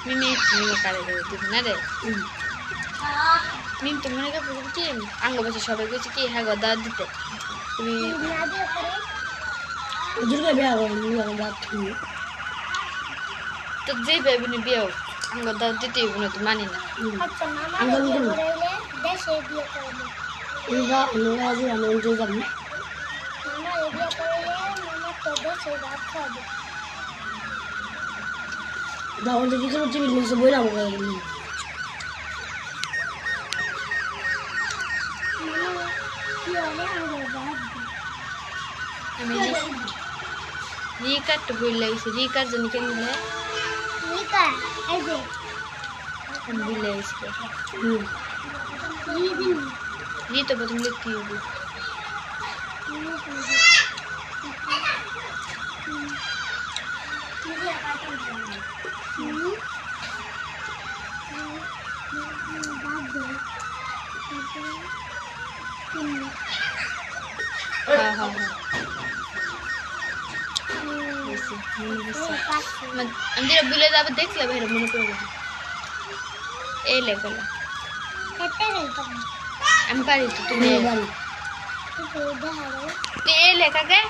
মিমি মিমি কারে দেবে দিবি না রে মিম তো মনে করবো কি আঙ্গ বসে সবাই কইছে কি হ্যাঁ গো দাঁত দিতে তুমি দুর্গা বিয়া করে দাঁত তো যেই বেবিনি বিয়ে হোক আঙ্গ দাঁত দিতে হইব না তো মানি না আমি রিকার তো বই লাগিয়েছি রিকার জন্য কেন দিলে আমি বই লাগিয়েছি রি তো প্রথম লিখতে হবে হ্যাঁ হ্যাঁ হ্যাঁ আমি যেটা ভুলে যাবো দেখলাম এটা মনে করে গেল এই লেখালা আমি পারি তো তুমি এই লেখাকে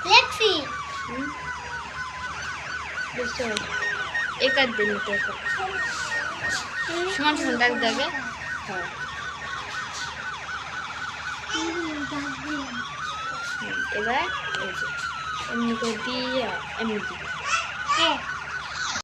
Lexi. एक आध दिन में समान समान डाक देंगे এবার এমনি করে দিয়ে এমনি